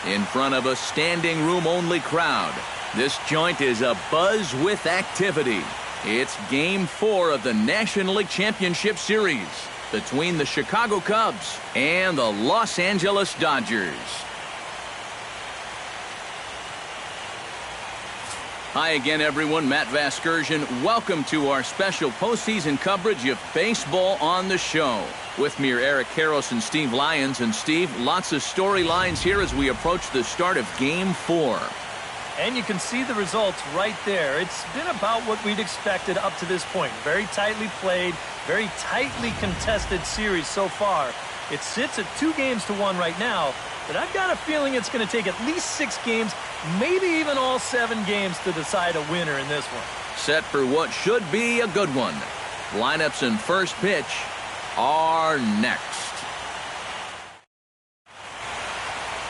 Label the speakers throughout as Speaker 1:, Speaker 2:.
Speaker 1: in front of a standing room only crowd. This joint is abuzz with activity. It's Game 4 of the National League Championship Series between the Chicago Cubs and the Los Angeles Dodgers. Hi again, everyone. Matt Vasgersian. Welcome to our special postseason coverage of baseball on the show. With me are Eric Karros and Steve Lyons. And Steve, lots of storylines here as we approach the start of Game 4.
Speaker 2: And you can see the results right there. It's been about what we'd expected up to this point. Very tightly played, very tightly contested series so far. It sits at 2-1 right now, but I've got a feeling it's going to take at least 6 games, maybe even all 7 games to decide a winner in this one.
Speaker 1: Set for what should be a good one. Lineups and first pitch are next.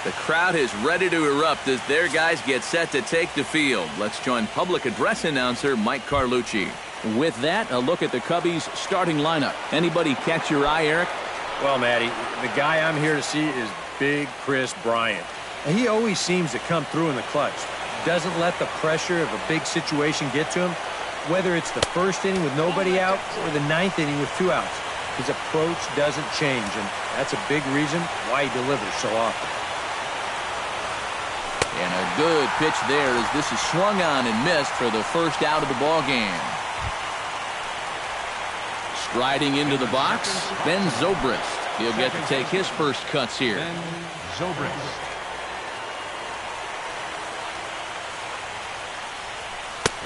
Speaker 1: The crowd is ready to erupt as their guys get set to take the field. Let's join public address announcer Mike Carlucci. With that, a look at the Cubbies' starting lineup. Anybody catch your eye, Eric?
Speaker 3: Well, Matty, the guy I'm here to see is Big Chris Bryant. And he always seems to come through in the clutch. Doesn't let the pressure of a big situation get to him. Whether it's the first inning with nobody out or the 9th inning with 2 outs, his approach doesn't change, and that's a big reason why he delivers so often.
Speaker 1: And a good pitch there as this is swung on and missed for the first out of the ball game. Striding into the box, Ben Zobrist. He'll get to take his first cuts here.
Speaker 4: Ben Zobrist.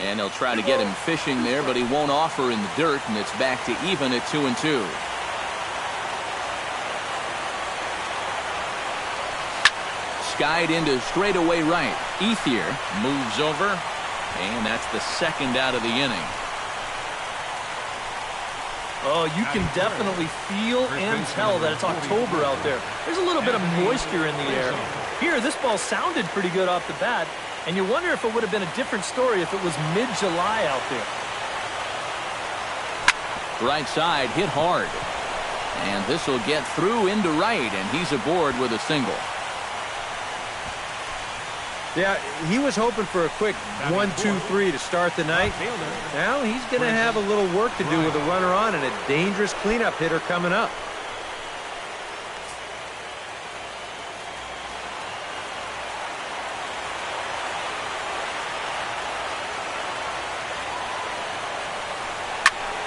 Speaker 1: And they'll try to get him fishing there, but he won't offer in the dirt, and it's back to even at 2-2. Skied into straightaway right. Ethier moves over, and that's the second out of the inning.
Speaker 2: Oh, you can definitely feel and tell that it's October out there. There's a little bit of moisture in the air. Here, this ball sounded pretty good off the bat, and you wonder if it would have been a different story if it was mid-July out there.
Speaker 1: Right side hit hard, and this will get through into right, and he's aboard with a single.
Speaker 3: Yeah, he was hoping for a quick 1-2-3 to start the night. Now he's going to have a little work to do with a runner on and a dangerous cleanup hitter coming up.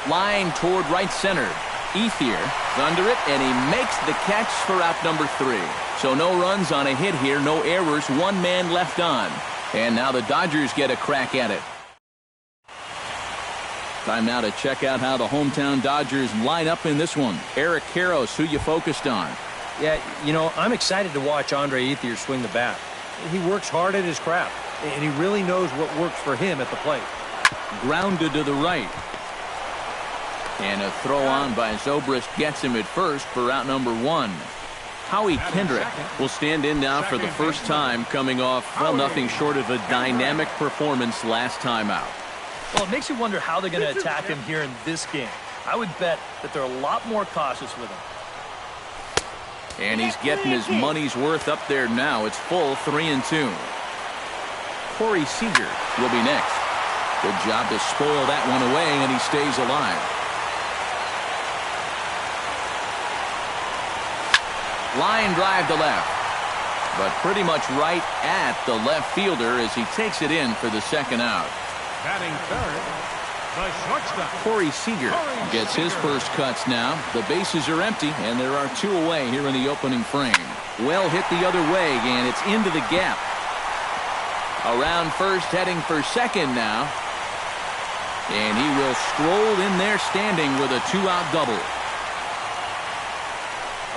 Speaker 1: Line toward right center. Ethier under it, and he makes the catch for out number 3. So no runs on a hit here, no errors, 1 man left on. And now the Dodgers get a crack at it. Time now to check out how the hometown Dodgers line up in this one. Eric Karros, who you focused on?
Speaker 3: Yeah, you know, I'm excited to watch Andre Ethier swing the bat. He works hard at his craft, and he really knows what works for him at the plate.
Speaker 1: Grounded to the right. And a throw on by Zobrist gets him at first for out number 1. Howie Kendrick will stand in now for the first time, coming off, well, nothing short of a dynamic performance last time out.
Speaker 2: Well, it makes you wonder how they're going to attack him here in this game. I would bet that they're a lot more cautious with him.
Speaker 1: And he's getting his money's worth up there now. It's full 3-2. Corey Seager will be next. Good job to spoil that one away, and he stays alive. Line drive to left, but pretty much right at the left fielder as he takes it in for the second out.
Speaker 4: Batting third, the shortstop.
Speaker 1: Corey Seager gets his first cuts now. The bases are empty, and there are 2 away here in the opening frame. Well hit the other way, and it's into the gap. Around first, heading for second now. And he will stroll in there standing with a 2-out double.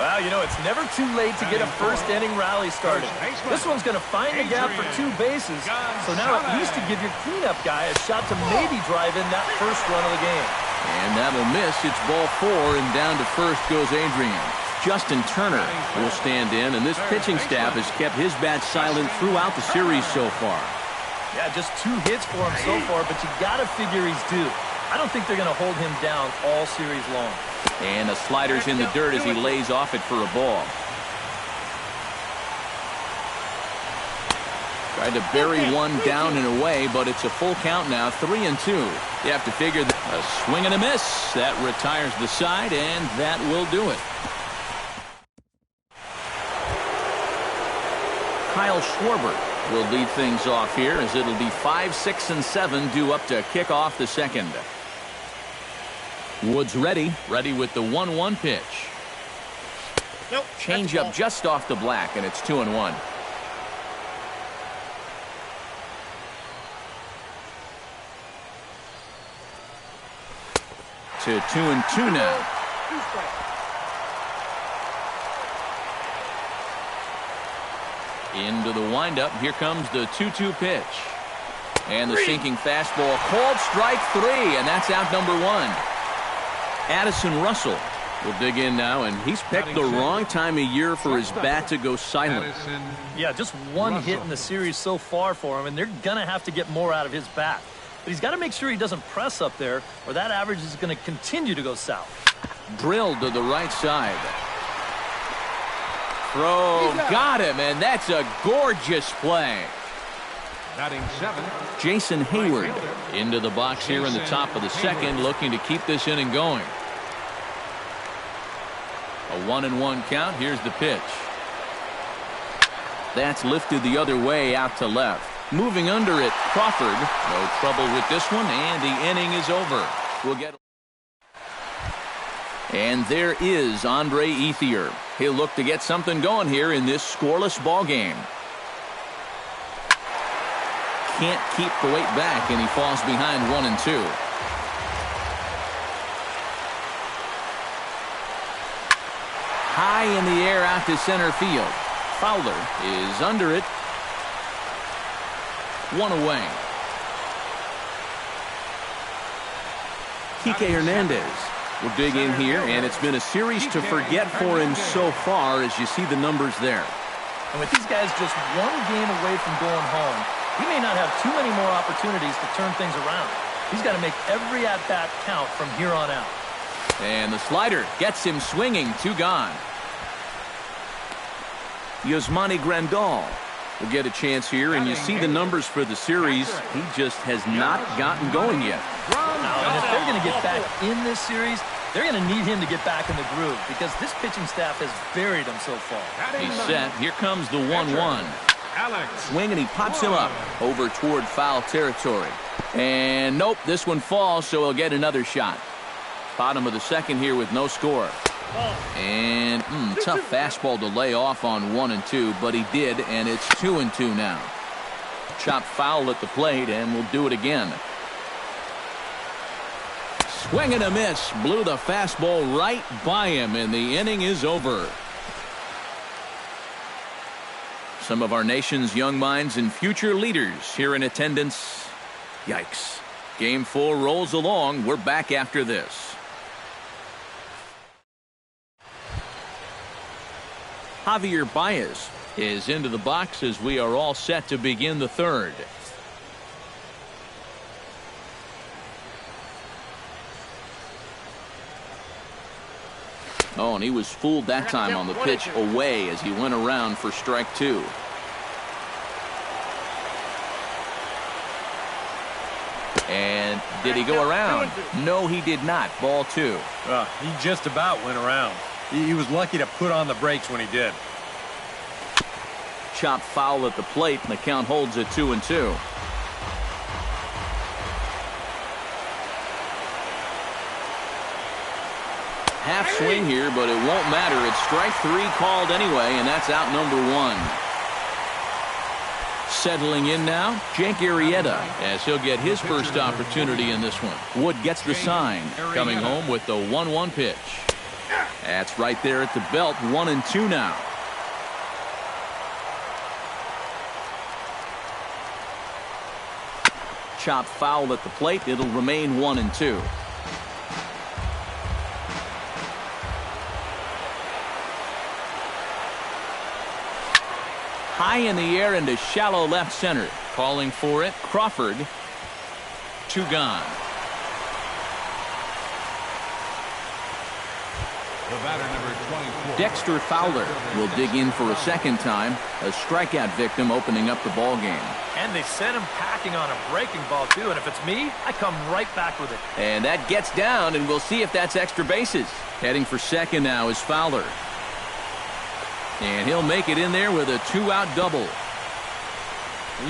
Speaker 2: Well, you know, it's never too late to get a first-inning rally started. This one's going to find the gap for 2 bases, so now at least to give your cleanup guy a shot to maybe drive in that first run of the game.
Speaker 1: And that'll miss. It's ball 4, and down to first goes Adrian. Justin Turner will stand in, and this pitching staff has kept his bat silent throughout the series so far.
Speaker 2: Yeah, just 2 hits for him so far, but you got to figure he's due. I don't think they're going to hold him down all series long.
Speaker 1: And the slider's in the dirt as he lays off it for a ball. Tried to bury one down and away, but it's a full count now, 3-2. You have to figure that a swing and a miss. That retires the side, and that will do it. Kyle Schwarber will lead things off here as it'll be 5, 6, and 7 due up to kick off the second. Woods ready with the 1-1 pitch.
Speaker 2: Nope.
Speaker 1: Change up just off the black, and it's 2-1. To 2-2 now. Into the windup. Here comes the 2-2 pitch. And the sinking fastball. Called strike 3, and that's out number 1. Addison Russell will dig in now, and he's picked the wrong time of year for his bat to go silent.
Speaker 2: Yeah, just one hit in the series so far for him, and they're going to have to get more out of his bat. But he's got to make sure he doesn't press up there, or that average is going to continue to go south.
Speaker 1: Drilled to the right side. Throw got him, and that's a gorgeous play.
Speaker 4: Batting 7.
Speaker 1: Jason Hayward into the box here in the top of the second, looking to keep this inning going. A 1-1 count. Here's the pitch. That's lifted the other way out to left. Moving under it, Crawford. No trouble with this one, and the inning is over. We'll get. And there is Andre Ethier. He'll look to get something going here in this scoreless ball game. Can't keep the weight back, and he falls behind 1-2. High in the air out to center field. Fowler is under it. 1 away. Kike Hernandez will dig in here, and it's been a series to forget for him so far as you see the numbers there.
Speaker 2: And with these guys just one game away from going home, he may not have too many more opportunities to turn things around. He's got to make every at-bat count from here on out.
Speaker 1: And the slider gets him swinging. 2 gone. Yasmani Grandal will get a chance here, and you see the numbers for the series. He just has not gotten going yet.
Speaker 2: Now, and if they're going to get back in this series, they're going to need him to get back in the groove because this pitching staff has buried him so far.
Speaker 1: He's set. Here comes the 1-1. Swing, and he pops him up over toward foul territory. And nope, this one falls, so he'll get another shot. Bottom of the second here with no score. And tough fastball to lay off on 1-2, but he did, and it's 2-2 now. Chopped foul at the plate, and we'll do it again. Swing and a miss. Blew the fastball right by him, and the inning is over. Some of our nation's young minds and future leaders here in attendance. Yikes. Game 4 rolls along. We're back after this. Javier Baez is into the box as we are all set to begin the third. Oh, and he was fooled that time on the pitch away as he went around for strike 2. And did he go around? No, he did not. Ball 2.
Speaker 3: He just about went around. He was lucky to put on the brakes when he did.
Speaker 1: Chopped foul at the plate, and the count holds at 2-2. Half swing here, but it won't matter. It's strike 3 called anyway, and that's out number 1. Settling in now, Jake Arrieta, as he'll get his first opportunity in this one. Wood gets the sign, coming home with the 1-1 pitch. That's right there at the belt. 1-2 now. Chopped foul at the plate. It'll remain 1-2. High in the air into shallow left center. Calling for it, Crawford. 2 gone.
Speaker 4: The batter, number 24.
Speaker 1: Dexter Fowler will dig in for a second time. A strikeout victim opening up the ball game.
Speaker 2: And they sent him packing on a breaking ball, too. And if it's me, I come right back with it.
Speaker 1: And that gets down, and we'll see if that's extra bases. Heading for second now is Fowler. And he'll make it in there with a 2-out double.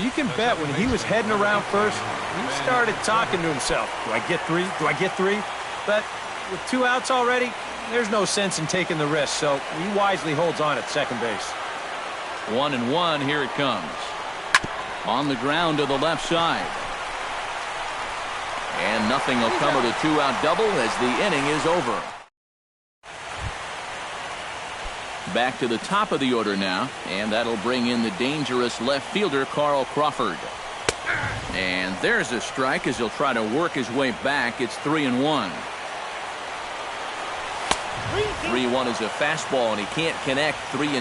Speaker 3: You can bet when he was heading around first, he started talking to himself. Do I get three? Do I get three? But with 2 outs already, there's no sense in taking the risk, so he wisely holds on at second base.
Speaker 1: 1-1, here it comes. On the ground to the left side. And nothing will come of the 2-out double as the inning is over. Back to the top of the order now, and that'll bring in the dangerous left fielder, Carl Crawford. And there's a strike as he'll try to work his way back. It's 3-1. 3-1 is a fastball, and he can't connect. 3-2.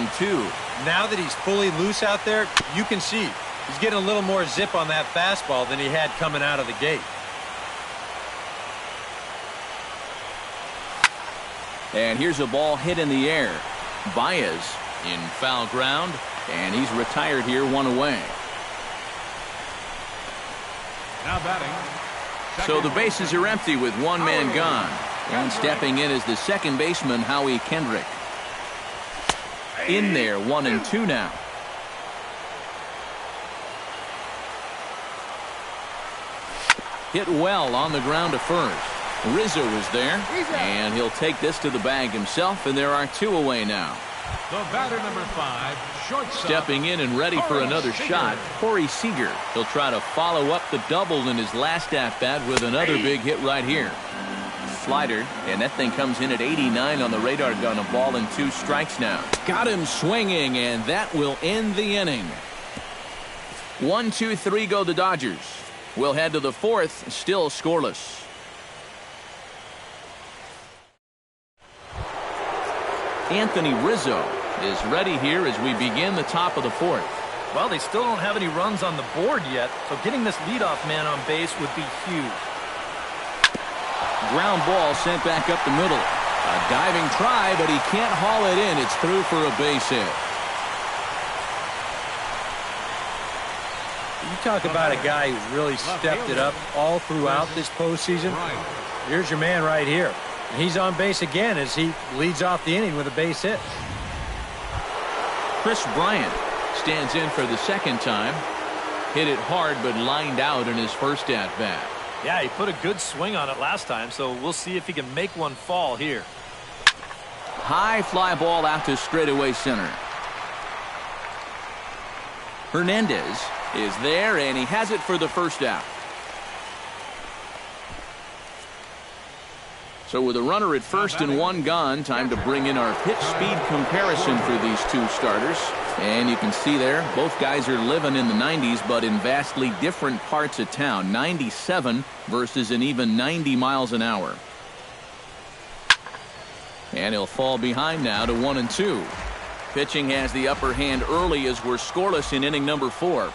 Speaker 3: Now that he's fully loose out there, you can see he's getting a little more zip on that fastball than he had coming out of the gate.
Speaker 1: And here's a ball hit in the air. Baez in foul ground, and he's retired here, 1 away.
Speaker 4: Now batting.
Speaker 1: So the bases are empty with 1 man gone. And stepping in is the second baseman, Howie Kendrick. In there, 1-2 now. Hit well on the ground to first. Rizzo is there, and he'll take this to the bag himself, and there are 2 away now.
Speaker 4: The batter, number 5, shortstop.
Speaker 1: Stepping in and ready for another shot, Corey Seager. He'll try to follow up the double in his last at-bat with another big hit right here. Slider, and that thing comes in at 89 on the radar gun. A ball and 2 strikes now. Got him swinging, and that will end the inning. 1-2-3 go the Dodgers. We'll head to the 4th, still scoreless. Anthony Rizzo is ready here as we begin the top of the 4th.
Speaker 2: Well, they still don't have any runs on the board yet, so getting this leadoff man on base would be huge.
Speaker 1: Ground ball sent back up the middle. A diving try, but he can't haul it in. It's through for a base hit.
Speaker 3: You talk about a guy who's really stepped it up all throughout this postseason. Here's your man right here. He's on base again as he leads off the inning with a base hit.
Speaker 1: Chris Bryant stands in for the second time. Hit it hard, but lined out in his first at-bat.
Speaker 2: Yeah, he put a good swing on it last time, so we'll see if he can make one fall here.
Speaker 1: High fly ball out to straightaway center. Hernandez is there, and he has it for the first out. So with a runner at first and 1 gone, time to bring in our hit speed comparison for these 2 starters. And you can see there, both guys are living in the 90s, but in vastly different parts of town. 97 versus an even 90 miles an hour. And he'll fall behind now to 1-2. Pitching has the upper hand early as we're scoreless in inning number 4.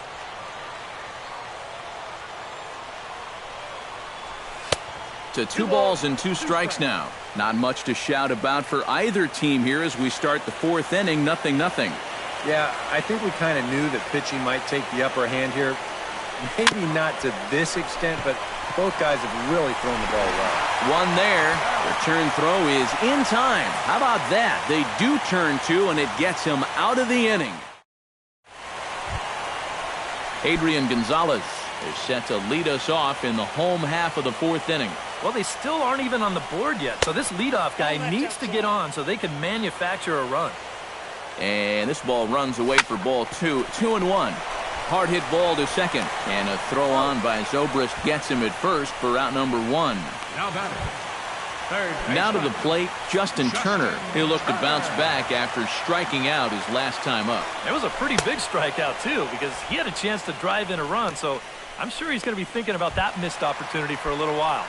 Speaker 1: To 2 balls and 2 strikes now. Not much to shout about for either team here as we start the 4th inning. 0-0.
Speaker 3: Yeah, I think we kind of knew that pitching might take the upper hand here. Maybe not to this extent, but both guys have really thrown the ball well.
Speaker 1: One there. Return throw is in time. How about that? They do turn 2, and it gets him out of the inning. Adrian Gonzalez is set to lead us off in the home half of the 4th inning.
Speaker 2: Well, they still aren't even on the board yet, so this leadoff guy needs to get on so they can manufacture a run.
Speaker 1: And this ball runs away for ball 2. 2-1. Hard hit ball to second, and a throw on by Zobrist gets him at first for out number 1.
Speaker 4: Now batting.
Speaker 1: Now to the plate, Justin Turner. He'll look to bounce back after striking out his last time up.
Speaker 2: It was a pretty big strikeout, too, because he had a chance to drive in a run, so I'm sure he's going to be thinking about that missed opportunity for a little while.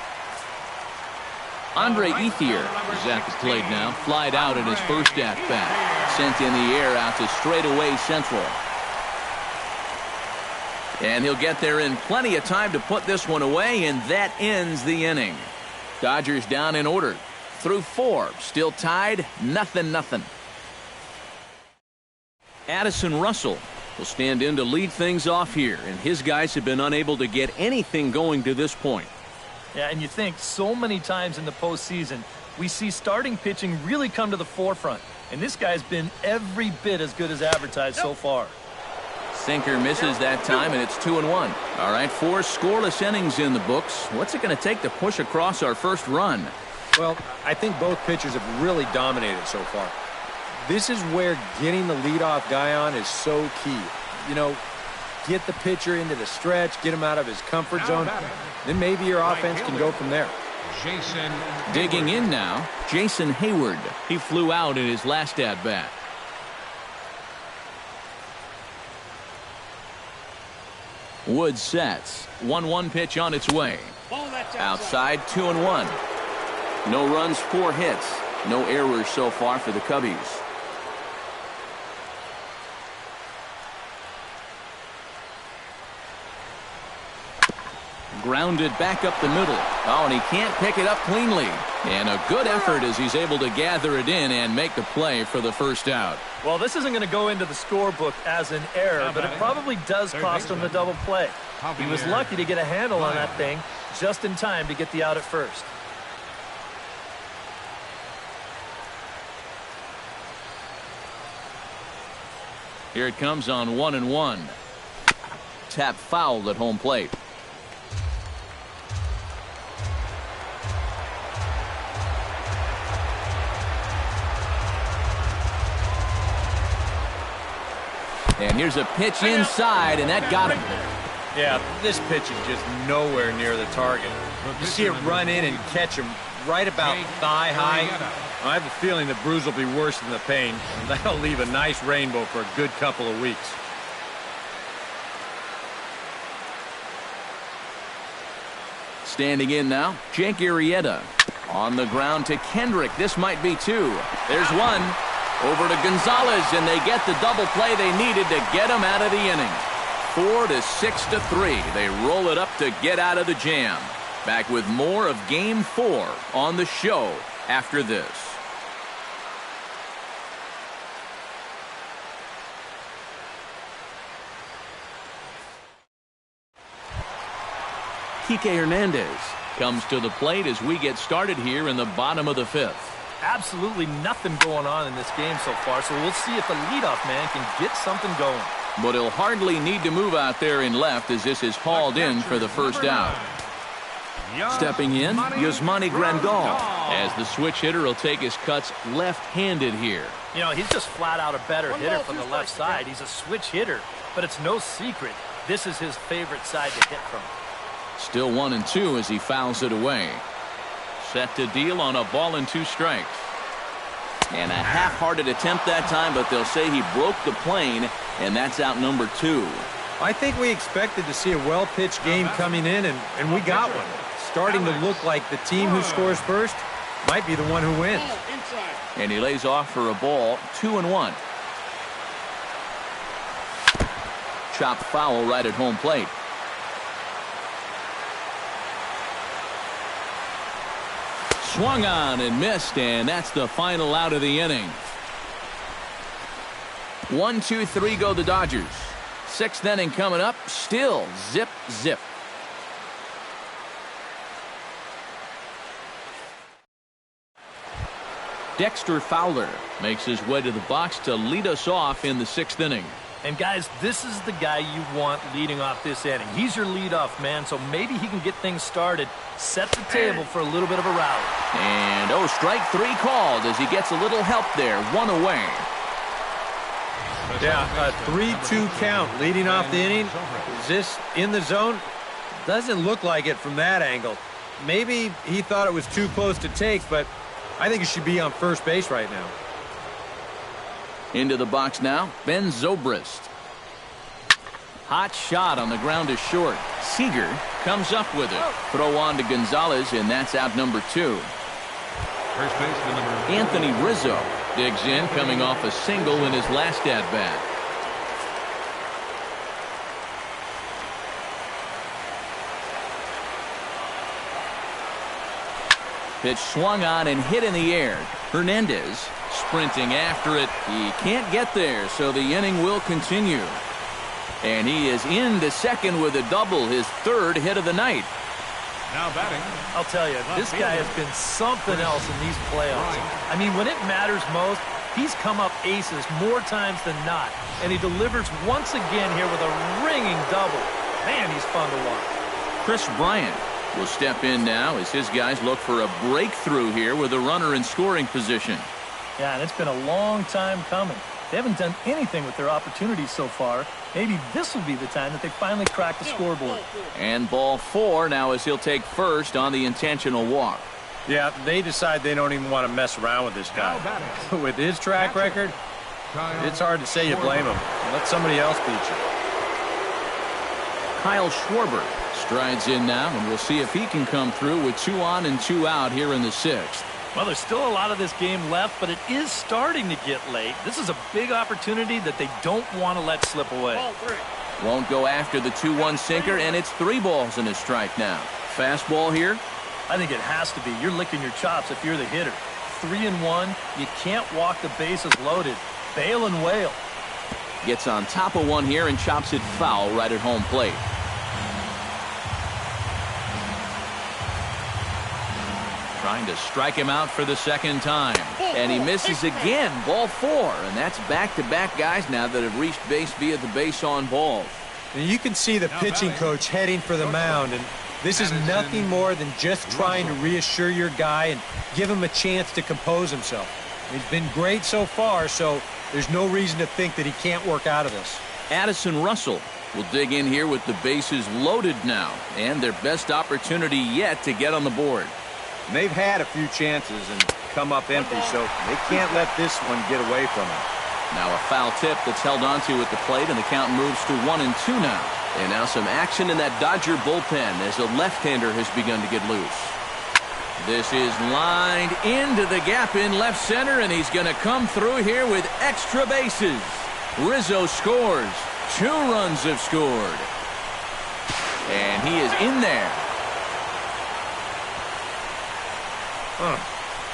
Speaker 1: Andre Ethier is at the plate now. Flied out in his first at-bat. Sent in the air out to straightaway central. And he'll get there in plenty of time to put this one away, and that ends the inning. Dodgers down in order. through 4. Still tied, 0-0. Addison Russell will stand in to lead things off here, and his guys have been unable to get anything going to this point.
Speaker 2: Yeah, and you think so many times in the postseason, we see starting pitching really come to the forefront. And this guy's been every bit as good as advertised so far.
Speaker 1: Sinker misses that time, and it's 2-1. All right, 4 scoreless innings in the books. What's it going to take to push across our first run?
Speaker 3: Well, I think both pitchers have really dominated so far. This is where getting the leadoff guy on is so key. You know, get the pitcher into the stretch, get him out of his comfort zone, then maybe your offense can go from there.
Speaker 4: Jason.
Speaker 1: Digging in now, Jason Hayward. He flew out in his last at-bat. Wood sets. 1-1 pitch on its way. Outside, 2-1. No runs, 4 hits. No errors so far for the Cubbies. Grounded back up the middle. Oh, and he can't pick it up cleanly. And a good effort as he's able to gather it in and make the play for the first out.
Speaker 2: Well, this isn't going to go into the scorebook as an error, but it probably does cost him the double play. He was lucky to get a handle on that thing just in time to get the out at first.
Speaker 1: Here it comes on 1-1. Tap foul at home plate. And here's a pitch inside, and that got him.
Speaker 3: Yeah, this pitch is just nowhere near the target. You see it run in and catch him right about thigh high. I have a feeling the bruise will be worse than the pain, and that'll leave a nice rainbow for a good couple of weeks.
Speaker 1: Standing in now, Jake Arrieta. On the ground to Kendrick. This might be 2. There's 1. Over to Gonzalez, and they get the double play they needed to get him out of the inning. 4-6-3. They roll it up to get out of the jam. Back with more of Game 4 on the show after this. Kike Hernandez comes to the plate as we get started here in the bottom of the 5th.
Speaker 2: Absolutely nothing going on in this game so far, so we'll see if the leadoff man can get something going.
Speaker 1: But he'll hardly need to move out there in left as this is hauled in for the first out. Stepping in, Yasmani Grandal, as the switch hitter will take his cuts left-handed here.
Speaker 2: You know, he's just flat out a better hitter from the left side. He's a switch hitter, but it's no secret this is his favorite side to hit from.
Speaker 1: Still 1-2 as he fouls it away. Set to deal on a ball and 2 strikes. And a half-hearted attempt that time, but they'll say he broke the plane, and that's out number 2.
Speaker 3: I think we expected to see a well-pitched game coming in, and we got one. Starting to look like the team who scores first might be the one who wins.
Speaker 1: And he lays off for a ball, 2-1. Chopped foul right at home plate. Swung on and missed, and that's the final out of the inning. 1-2-3 go the Dodgers. 6th inning coming up. Still zip, zip. Dexter Fowler makes his way to the box to lead us off in the 6th inning.
Speaker 2: And guys, this is the guy you want leading off this inning. He's your leadoff man, so maybe he can get things started, set the table for a little bit of a rally.
Speaker 1: And strike 3 called as he gets a little help there. 1 away.
Speaker 3: Yeah, a 3-2 count leading off the inning. Is this in the zone? Doesn't look like it from that angle. Maybe he thought it was too close to take, but I think he should be on first base right now.
Speaker 1: Into the box now, Ben Zobrist. Hot shot on the ground is short. Seager comes up with it. Throw on to Gonzalez, and that's out number 2.
Speaker 4: First baseman number
Speaker 1: Anthony Rizzo digs in, coming off a single in his last at-bat. Pitch swung on and hit in the air. Hernandez sprinting after it. He can't get there, so the inning will continue. And he is into second with a double, his third hit of the night.
Speaker 4: Now batting.
Speaker 2: I'll tell you, this guy has been something else in these playoffs. I mean, when it matters most, he's come up aces more times than not. And he delivers once again here with a ringing double. Man, he's fun to watch.
Speaker 1: Chris Bryant will step in now as his guys look for a breakthrough here with a runner in scoring position.
Speaker 2: Yeah, and it's been a long time coming. They haven't done anything with their opportunities so far. Maybe this will be the time that they finally crack the scoreboard.
Speaker 1: And ball 4 now as he'll take first on the intentional walk.
Speaker 3: Yeah, they decide they don't even want to mess around with this guy. With his track record, it's hard to say you blame him. Let somebody else beat you.
Speaker 1: Kyle Schwarber strides in now, and we'll see if he can come through with 2 on and 2 out here in the 6th.
Speaker 2: Well, there's still a lot of this game left, but it is starting to get late. This is a big opportunity that they don't want to let slip away.
Speaker 1: Won't go after the 2-1 sinker, and it's 3 balls and a strike now. Fastball here.
Speaker 2: I think it has to be. You're licking your chops if you're the hitter. 3-1. You can't walk the bases loaded. Bail and wail.
Speaker 1: Gets on top of one here and chops it foul right at home plate. Trying to strike him out for the second time. And he misses again. Ball 4. And that's back-to-back guys now that have reached base via the base on balls.
Speaker 3: And you can see the pitching coach heading for the mound. And this is nothing more than just trying to reassure your guy and give him a chance to compose himself. He's been great so far, so there's no reason to think that he can't work out of this.
Speaker 1: Addison Russell will dig in here with the bases loaded now. And their best opportunity yet to get on the board.
Speaker 3: And they've had a few chances and come up empty, so they can't let this one get away from them.
Speaker 1: Now a foul tip that's held onto at the plate, and the count moves to 1-2 now. And now some action in that Dodger bullpen as a left-hander has begun to get loose. This is lined into the gap in left center, and he's going to come through here with extra bases. Rizzo scores. 2 runs have scored. And he is in there.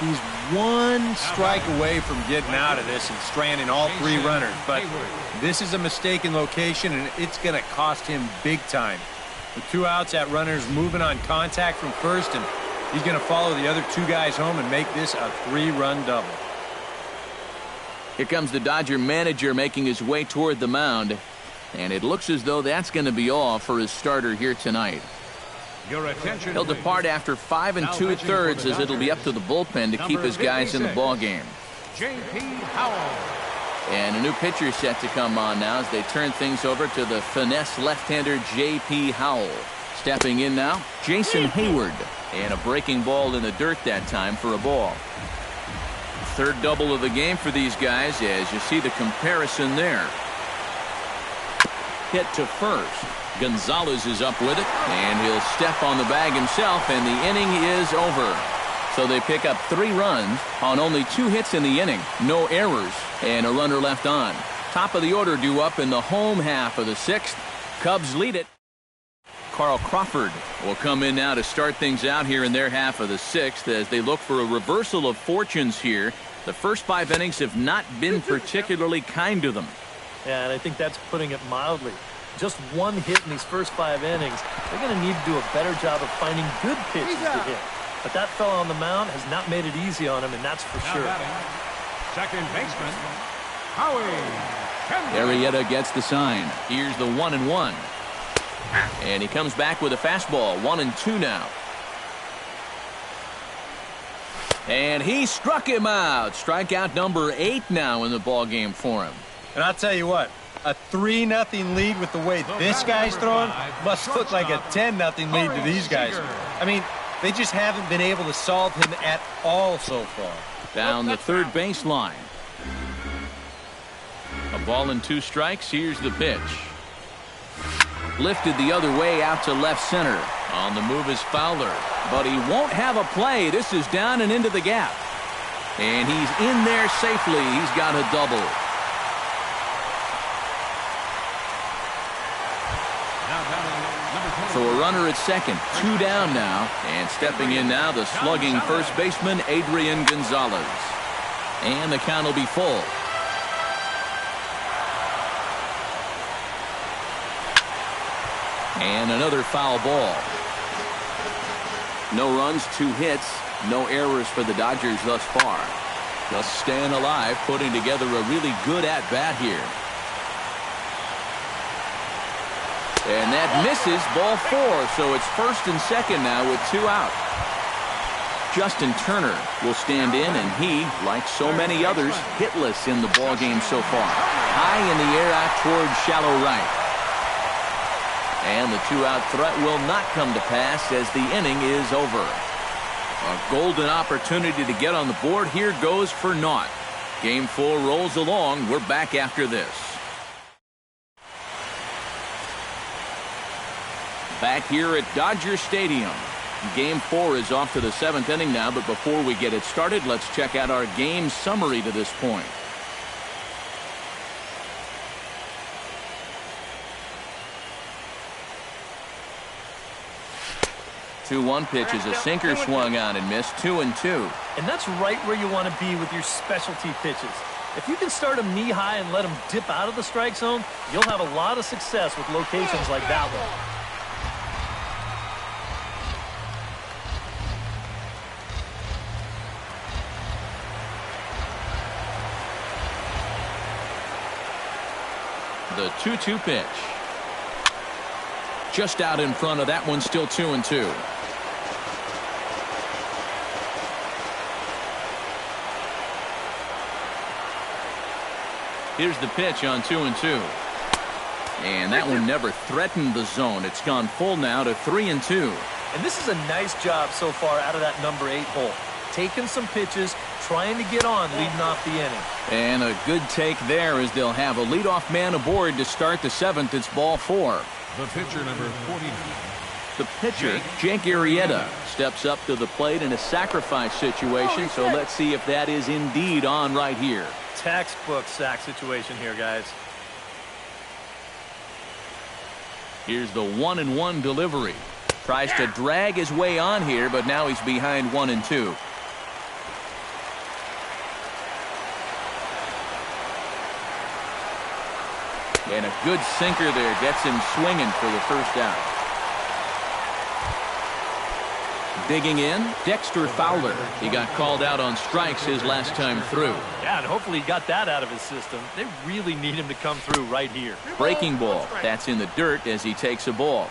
Speaker 3: He's 1 strike away from getting out of this and stranding all 3 runners. But this is a mistaken location, and it's going to cost him big time. With 2 outs, that runner's moving on contact from first, and he's going to follow the other 2 guys home and make this a 3-run double.
Speaker 1: Here comes the Dodger manager making his way toward the mound. And it looks as though that's going to be all for his starter here tonight.
Speaker 4: Your attention,
Speaker 1: He'll depart after 5 2/3 as it'll be up to the bullpen to keep his guys in the ballgame.
Speaker 4: J.P. Howell.
Speaker 1: And a new pitcher set to come on now as they turn things over to the finesse left-hander J.P. Howell. Stepping in now, Jason Hayward. And a breaking ball in the dirt that time for a ball. 3rd double of the game for these guys as you see the comparison there. Hit to first. Gonzalez is up with it, and he'll step on the bag himself, and the inning is over. So they pick up 3 runs on only 2 hits in the inning, no errors, and a runner left on. Top of the order due up in the home half of the 6th. Cubs lead it. Carl Crawford will come in now to start things out here in their half of the 6th as they look for a reversal of fortunes here. The first 5 innings have not been particularly kind to them.
Speaker 2: Yeah, and I think that's putting it mildly. Just 1 hit in these first 5 innings. They're going to need to do a better job of finding good pitches to hit. But that fella on the mound has not made it easy on him, and that's for sure.
Speaker 4: Second baseman, Howie.
Speaker 1: Arrieta gets the sign. Here's the 1-1. And he comes back with a fastball. 1-2 now. And he struck him out. Strikeout number 8 now in the ballgame for him.
Speaker 3: And I'll tell you what, a 3-0 lead with the way this guy's throwing must look like a 10-0 lead to these guys. I mean, they just haven't been able to solve him at all so far.
Speaker 1: Down the third baseline. A ball and 2 strikes. Here's the pitch. Lifted the other way out to left center. On the move is Fowler. But he won't have a play. This is down and into the gap. And he's in there safely. He's got a double.
Speaker 4: Now batting number
Speaker 1: So a runner at second, 2 down now, and stepping in now, the slugging first baseman, Adrian Gonzalez. And the count will be full. And another foul ball. No runs, 2 hits, no errors for the Dodgers thus far. Just staying alive, putting together a really good at-bat here. And that misses, ball 4, so it's first and second now with 2 out. Justin Turner will stand in, and he, like so many others, hitless in the ballgame so far. High in the air out towards shallow right. And the 2-out threat will not come to pass as the inning is over. A golden opportunity to get on the board here goes for naught. Game 4 rolls along. We're back after this. Back here at Dodger Stadium. Game 4 is off to the 7th inning now, but before we get it started, let's check out our game summary to this point. The 2-1 pitch is a sinker swung on and missed, 2-2.
Speaker 2: And that's right where you want to be with your specialty pitches. If you can start them knee high and let them dip out of the strike zone, you'll have a lot of success with locations like that one.
Speaker 1: The 2-2 pitch. Just out in front of that one, still 2-2. Here's the pitch on 2-2. And that one never threatened the zone. It's gone full now to 3-2.
Speaker 2: And this is a nice job so far out of that number 8 hole. Taking some pitches, trying to get on, leading off the inning.
Speaker 1: And a good take there as they'll have a leadoff man aboard to start the 7th. It's ball 4.
Speaker 4: The pitcher, number 49.
Speaker 1: The pitcher, Jake Arrieta, steps up to the plate in a sacrifice situation. So let's see if that is indeed on right here.
Speaker 2: Textbook sack situation here, guys.
Speaker 1: Here's the 1-1 delivery. Tries to drag his way on here, but now he's behind 1-2. And a good sinker there gets him swinging for the first out. Digging in, Dexter Fowler. He got called out on strikes his last time through.
Speaker 2: Yeah, and hopefully he got that out of his system. They really need him to come through right here.
Speaker 1: Breaking ball. That's in the dirt as he takes a ball.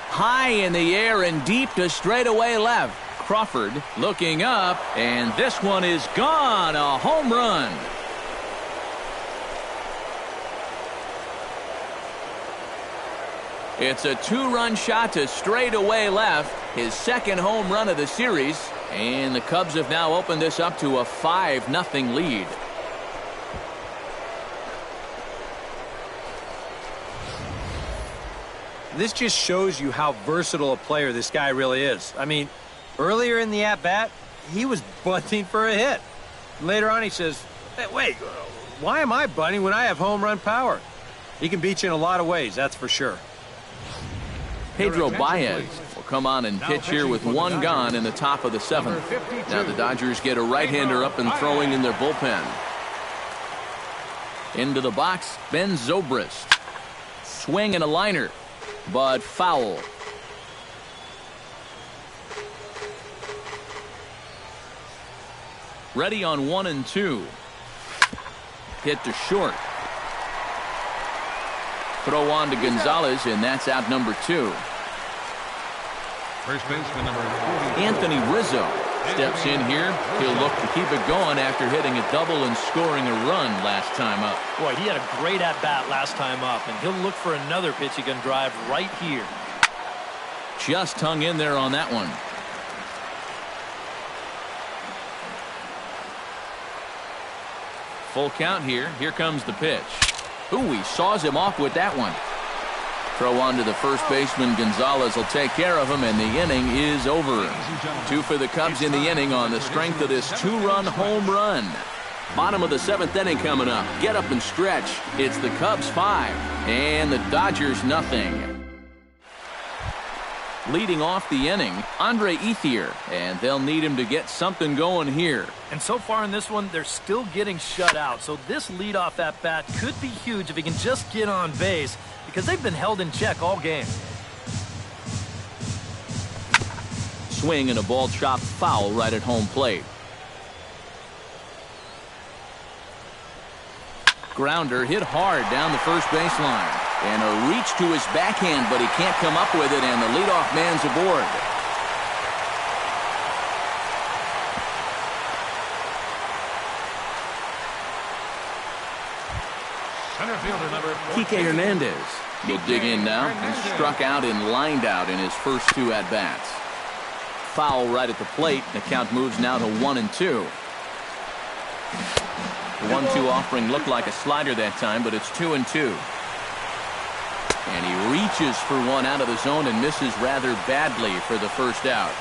Speaker 1: High in the air and deep to straightaway left. Crawford looking up, and this one is gone. A home run. It's a 2-run shot to straightaway left. His second home run of the series. And the Cubs have now opened this up to a 5-0 lead.
Speaker 3: This just shows you how versatile a player this guy really is. I mean, earlier in the at-bat, he was bunting for a hit. Later on, he says, hey, wait, why am I bunting when I have home run power? He can beat you in a lot of ways, that's for sure.
Speaker 1: Pedro Baez will come on and pitch here with 1 gone in the top of the 7th. Now the Dodgers get a right-hander up and throwing in their bullpen. Into the box, Ben Zobrist. Swing and a liner, but foul. Ready on 1-2. Hit to short. Throw on to Gonzalez, and that's out number 2.
Speaker 4: First baseman, number 40.
Speaker 1: Anthony Rizzo steps in here. He'll look to keep it going after hitting a double and scoring a run last time up.
Speaker 2: Boy, he had a great at-bat last time up, and he'll look for another pitch he can drive right here.
Speaker 1: Just hung in there on that one. Full count here. Here comes the pitch. Ooh, he saws him off with that one. Throw on to the first baseman. Gonzalez will take care of him, and the inning is over. 2 for the Cubs in the inning on the strength of this 2-run home run. Bottom of the 7th inning coming up. Get up and stretch. It's the Cubs 5 and the Dodgers nothing. Leading off the inning, Andre Ethier, and they'll need him to get something going here.
Speaker 2: And so far in this one, they're still getting shut out. So this leadoff at bat could be huge if he can just get on base, because they've been held in check all game.
Speaker 1: Swing and a ball chopped foul right at home plate. Grounder hit hard down the first baseline. And a reach to his backhand, but he can't come up with it, and the leadoff man's aboard.
Speaker 4: Center fielder number 14.
Speaker 1: Kike Hernandez will dig in now. He struck out and lined out in his first 2 at-bats. Foul right at the plate. The count moves now to 1-2. The 1-2 offering looked like a slider that time, but it's 2-2. And he reaches for one out of the zone and misses rather badly for the first out.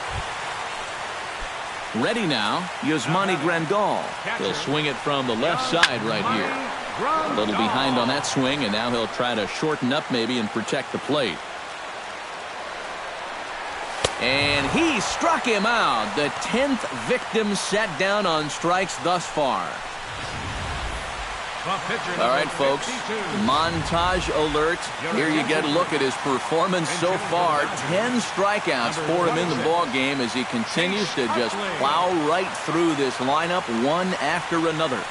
Speaker 1: Ready now, Yasmani Grandal. He'll swing it from the left side right here. A little behind on that swing, and now he'll try to shorten up maybe and protect the plate. And he struck him out. The 10th victim set down on strikes thus far. All right, folks, montage alert. Here you get a look at his performance so far. 10 strikeouts for him in the ball game as he continues to just plow right through this lineup one after another.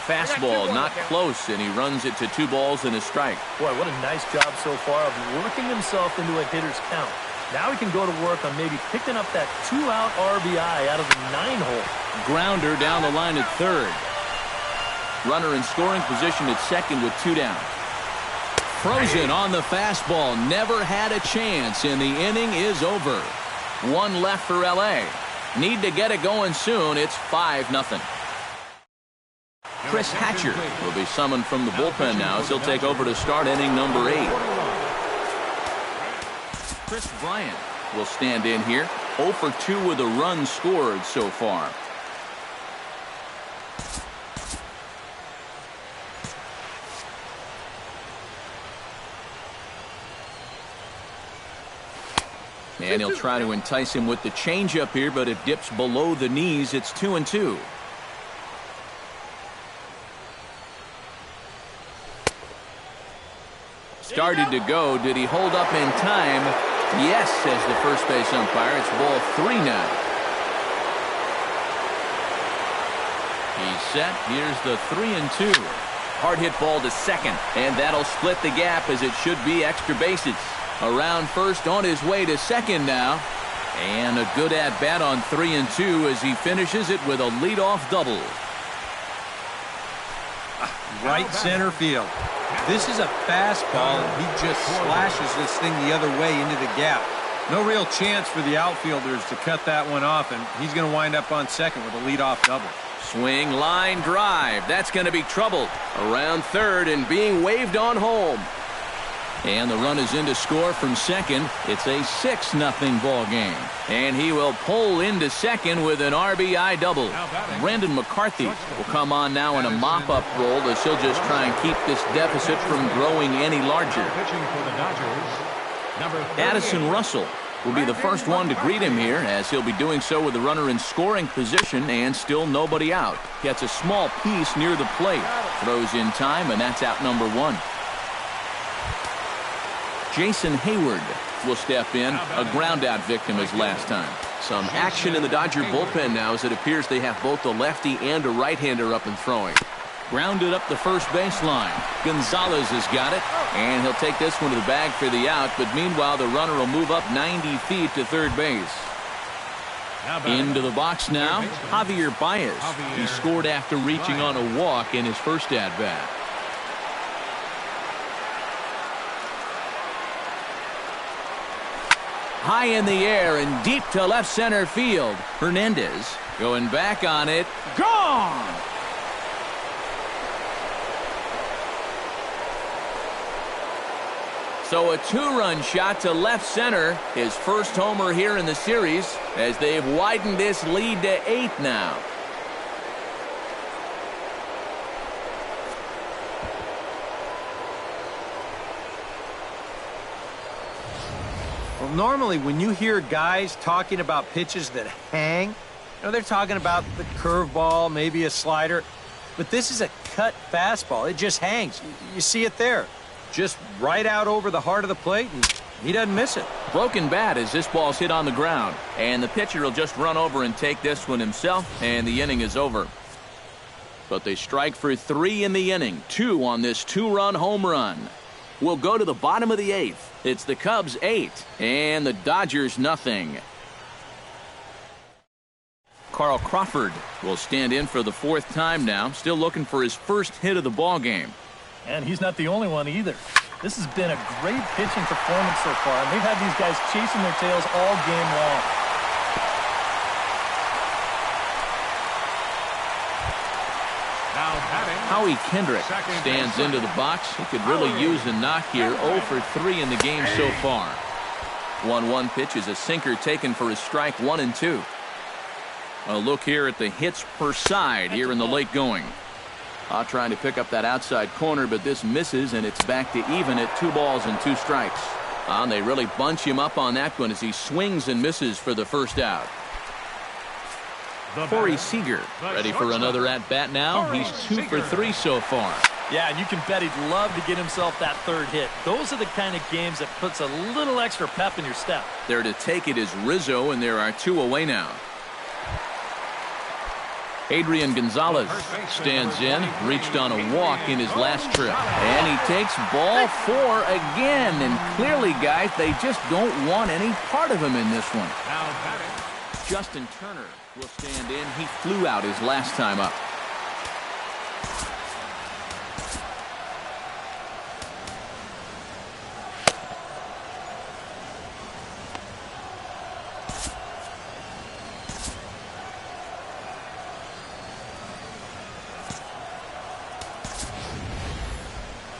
Speaker 1: Fastball not close, and he runs it to 2 balls and a strike.
Speaker 2: Boy, what a nice job so far of working himself into a hitter's count. Now he can go to work on maybe picking up that 2-out RBI out of the 9-hole.
Speaker 1: Grounder down the line at third. Runner in scoring position at second with 2 down. Frozen on the fastball. Never had a chance, and the inning is over. 1 left for L.A. Need to get it going soon. It's 5-0. Chris Hatcher will be summoned from the bullpen now as he'll take over to start inning number 8. Chris Bryant will stand in here. 0 for 2 with a run scored so far. And he'll try to entice him with the changeup here, but it dips below the knees. It's 2-2. Started to go. Did he hold up in time? Yes, says the first base umpire. It's ball 3 now. He's set. Here's the 3-2. Hard hit ball to second, and that'll split the gap as it should be extra bases. Around first, on his way to second now. And a good at-bat on 3-2 as he finishes it with a leadoff double.
Speaker 3: Right center field. This is a fastball, and he just slashes this thing the other way into the gap. No real chance for the outfielders to cut that one off, and he's going to wind up on second with a leadoff double.
Speaker 1: Swing, line, drive. That's going to be trouble. Around third and being waved on home. And the run is in to score from second. It's a 6-0 ball game. And he will pull into second with an RBI double. Brandon McCarthy will come on now in a mop-up role as he'll just try and keep this deficit from growing any larger. Addison Russell will be the first one to greet him here, as he'll be doing so with the runner in scoring position and still nobody out. Gets a small piece near the plate. Throws in time, and that's out number 1. Jason Hayward will step in, a ground-out victim as last time. Some action in the Dodger bullpen now as it appears they have both a lefty and a right-hander up and throwing. Grounded up the first baseline. Gonzalez has got it, and he'll take this one to the bag for the out, but meanwhile the runner will move up 90 feet to third base. Into the box now, Javier Baez. He scored after reaching on a walk in his first at-bat. High in the air and deep to left center field. Hernandez going back on it. Gone! So a 2-run shot to left center. His first homer here in the series as they've widened this lead to 8 now.
Speaker 3: Well, normally when you hear guys talking about pitches that hang, they're talking about the curveball, maybe a slider. But this is a cut fastball. It just hangs. You see it there. Just right out over the heart of the plate, and he doesn't miss it.
Speaker 1: Broken bat as this ball's hit on the ground. And the pitcher will just run over and take this one himself, and the inning is over. But they strike for 3 in the inning, 2 on this 2-run home run. We'll go to the bottom of the 8th. It's the Cubs 8 and the Dodgers nothing. Carl Crawford will stand in for the 4th time now, still looking for his first hit of the ball game.
Speaker 2: And he's not the only one either. This has been a great pitching performance so far, and they've had these guys chasing their tails all game long.
Speaker 4: Now batting,
Speaker 1: Howie Kendrick stands into the box. He could really use a knock here. 0 for 3 in the game so far. 1-1 pitch is a sinker taken for his strike 1 and 2. A look here at the hits per side here in the late going. Trying to pick up that outside corner, but this misses, and it's back to even at 2 balls and 2 strikes. They really bunch him up on that one as he swings and misses for the first out. Corey Seager ready for another at-bat now. He's 2 for 3 so far.
Speaker 2: Yeah, and you can bet he'd love to get himself that 3rd hit. Those are the kind of games that puts a little extra pep in your step.
Speaker 1: There to take it is Rizzo, and there are 2 away now. Adrian Gonzalez stands in, reached on a walk in his last trip. And he takes ball 4 again. And clearly, guys, they just don't want any part of him in this one. Justin Turner will stand in. He flew out his last time up.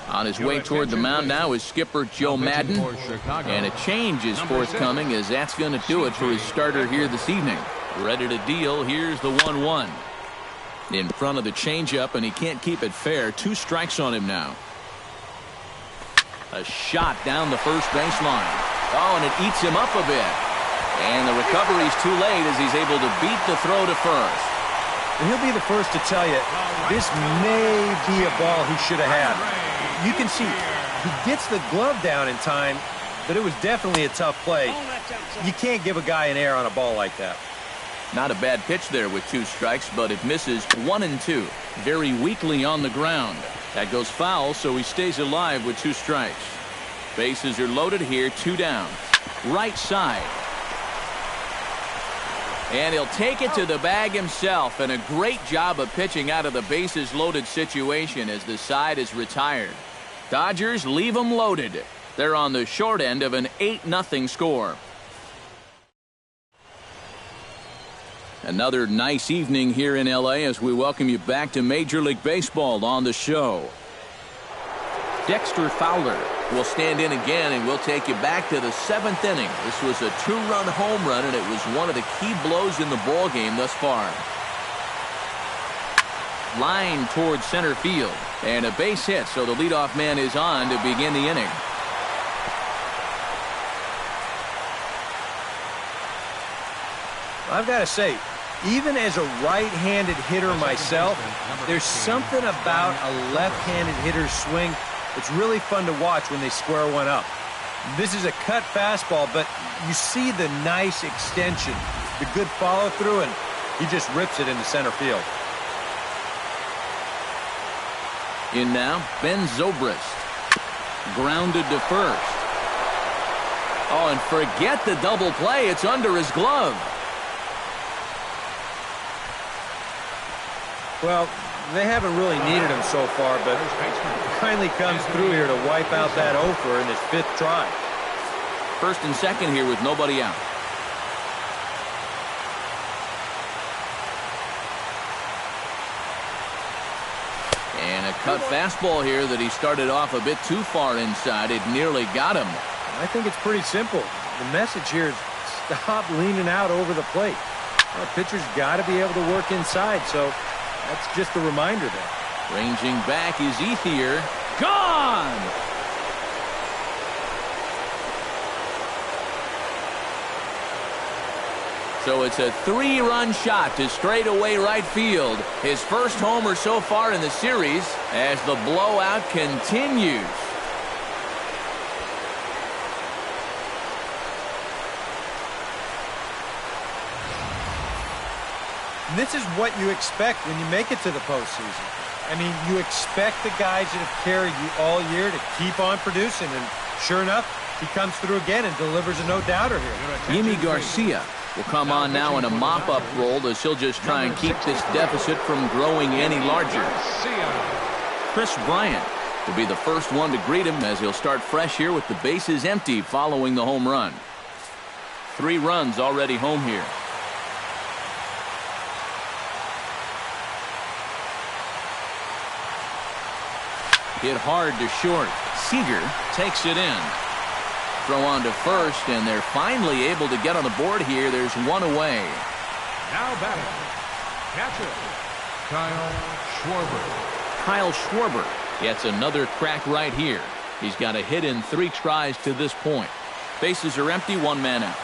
Speaker 1: On his way toward the mound now is skipper Joe Madden. And a change is forthcoming, as that's going to do it for his starter here this evening. Ready to deal. Here's the 1-1. In front of the changeup, and he can't keep it fair. 2 strikes on him now. A shot down the first baseline. Oh, and it eats him up a bit. And the recovery's too late as he's able to beat the throw to first.
Speaker 3: And he'll be the first to tell you, this may be a ball he should have had. You can see he gets the glove down in time, but it was definitely a tough play. You can't give a guy an error on a ball like that.
Speaker 1: Not a bad pitch there with 2 strikes, but it misses 1 and 2. Very weakly on the ground. That goes foul, so he stays alive with 2 strikes. Bases are loaded here, 2 down. Right side. And he'll take it to the bag himself, and a great job of pitching out of the bases loaded situation as the side is retired. Dodgers leave them loaded. They're on the short end of an 8-0 score. Another nice evening here in L.A. as we welcome you back to Major League Baseball on the show. Dexter Fowler will stand in again, and we'll take you back to the 7th inning. This was a 2-run home run, and it was one of the key blows in the ball game thus far. Line towards center field, and a base hit, so the leadoff man is on to begin the inning.
Speaker 3: I've got to say, even as a right-handed hitter myself, there's something about a left-handed hitter's swing that's really fun to watch when they square one up. This is a cut fastball, but you see the nice extension, the good follow-through, and he just rips it into center field.
Speaker 1: In now, Ben Zobrist. Grounded to first. Oh, and forget the double play. It's under his glove.
Speaker 3: Well, they haven't really needed him so far, but finally comes through here to wipe out that offer in his 5th try.
Speaker 1: First and second here with nobody out. And a cut fastball here that he started off a bit too far inside. It nearly got him.
Speaker 3: I think it's pretty simple. The message here is stop leaning out over the plate. Well, pitcher's got to be able to work inside, so that's just a reminder there.
Speaker 1: Ranging back is Ethier. Gone! So it's a 3-run shot to straightaway right field. His first homer so far in the series as the blowout continues.
Speaker 3: And this is what you expect when you make it to the postseason. I mean, you expect the guys that have carried you all year to keep on producing, and sure enough, he comes through again and delivers a no-doubter here.
Speaker 1: Yimi Garcia will come on now in a mop-up role as he'll just try and keep this deficit from growing any larger. Chris Bryant will be the first one to greet him as he'll start fresh here with the bases empty following the home run. 3 runs already home here. Hit hard to short. Seager takes it in. Throw on to first, and they're finally able to get on the board here. There's 1 away.
Speaker 4: Now batting, catcher, Kyle Schwarber.
Speaker 1: Kyle Schwarber gets another crack right here. He's got a hit in 3 tries to this point. Bases are empty, 1 man out.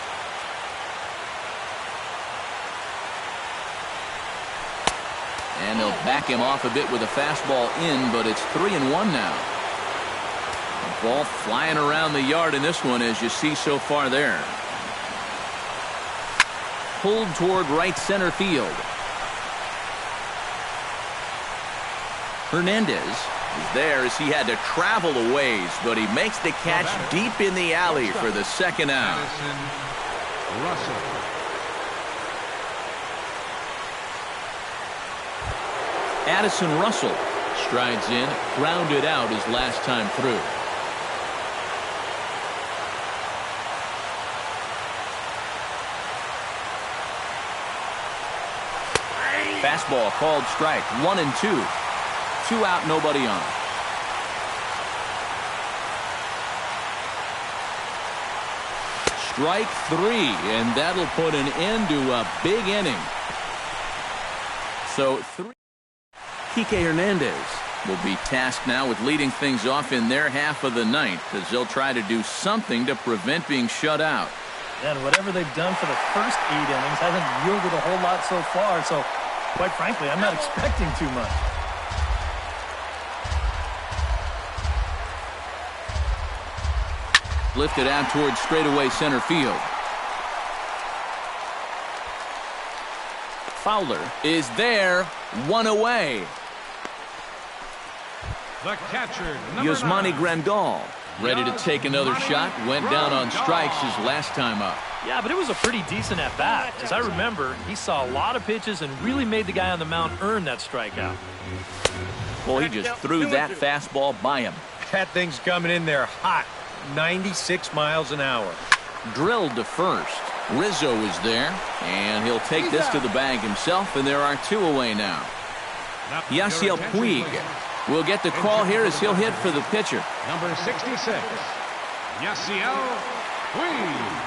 Speaker 1: And they'll back him off a bit with a fastball in, but it's 3-1 now. The ball flying around the yard in this one, as you see so far there. Pulled toward right center field. Hernandez is there as he had to travel a ways, but he makes the catch deep in the alley for the second out. Addison Russell strides in, grounded out his last time through. Fastball called strike. 1-2. 2 out, nobody on. Strike 3, and that'll put an end to a big inning. So 3. Kike Hernandez will be tasked now with leading things off in their half of the ninth as they'll try to do something to prevent being shut out.
Speaker 2: And whatever they've done for the first 8 innings hasn't yielded a whole lot so far, so quite frankly, I'm not expecting too much.
Speaker 1: Lifted out towards straightaway center field. Fowler is there, 1 away.
Speaker 4: The catcher,
Speaker 1: Yasmani Grandal ready to take another shot. Went down on strikes his last time up.
Speaker 2: Yeah, but it was a pretty decent at-bat. As I remember, he saw a lot of pitches and really made the guy on the mound earn that strikeout.
Speaker 1: Well, he just threw that fastball by him.
Speaker 3: That thing's coming in there hot. 96 miles an hour.
Speaker 1: Drilled to first. Rizzo is there, and he'll take this to the bag himself, and there are 2 away now. Yasiel Puig will get the call here as he'll hit for the pitcher.
Speaker 4: Number 66, Yasiel Puig.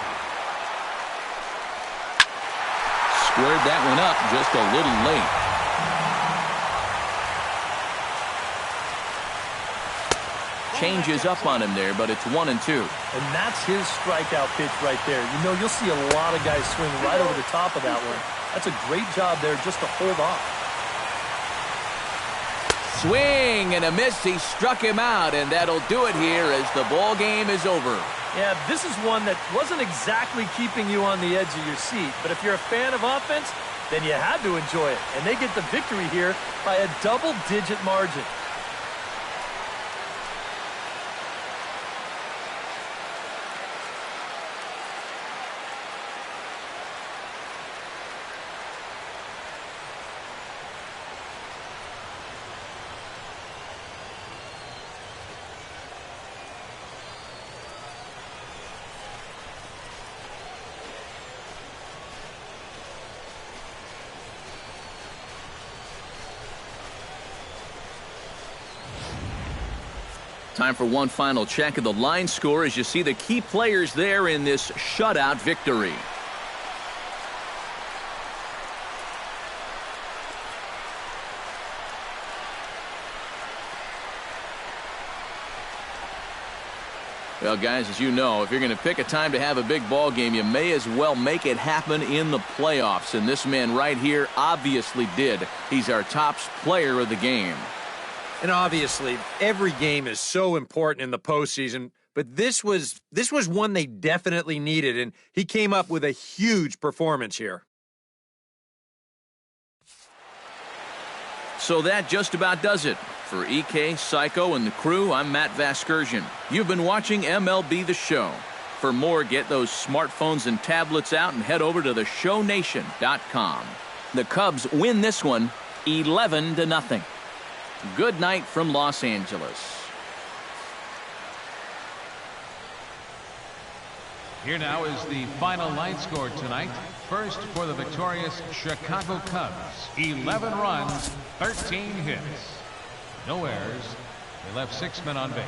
Speaker 1: Squared that one up just a little late. Changes up on him there, but it's 1-2.
Speaker 2: And that's his strikeout pitch right there. You know, you'll see a lot of guys swing right over the top of that one. That's a great job there just to hold off.
Speaker 1: Swing and a miss. He struck him out, and that'll do it here as the ball game is over.
Speaker 2: Yeah, this is one that wasn't exactly keeping you on the edge of your seat, but if you're a fan of offense, then you had to enjoy it. And they get the victory here by a double-digit margin.
Speaker 1: Time for one final check of the line score as you see the key players there in this shutout victory. Well, guys, as you know, if you're going to pick a time to have a big ball game, you may as well make it happen in the playoffs. And this man right here obviously did. He's our top player of the game.
Speaker 3: And obviously, every game is so important in the postseason, but this was one they definitely needed, and he came up with a huge performance here.
Speaker 1: So that just about does it. For EK, Psycho, and the crew, I'm Matt Vasgersian. You've been watching MLB The Show. For more, get those smartphones and tablets out and head over to theshownation.com. The Cubs win this one 11-0. Good night from Los Angeles.
Speaker 4: Here now is the final line score tonight. First for the victorious Chicago Cubs. 11 runs, 13 hits. No errors. They left 6 men on base.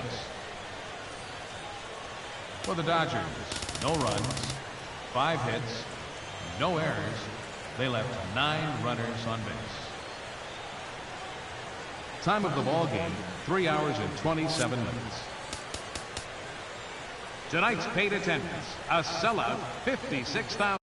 Speaker 4: For the Dodgers, no runs, 5 hits, no errors. They left 9 runners on base. Time of the ball game, 3 hours and 27 minutes. Tonight's paid attendance, a sellout 56,000.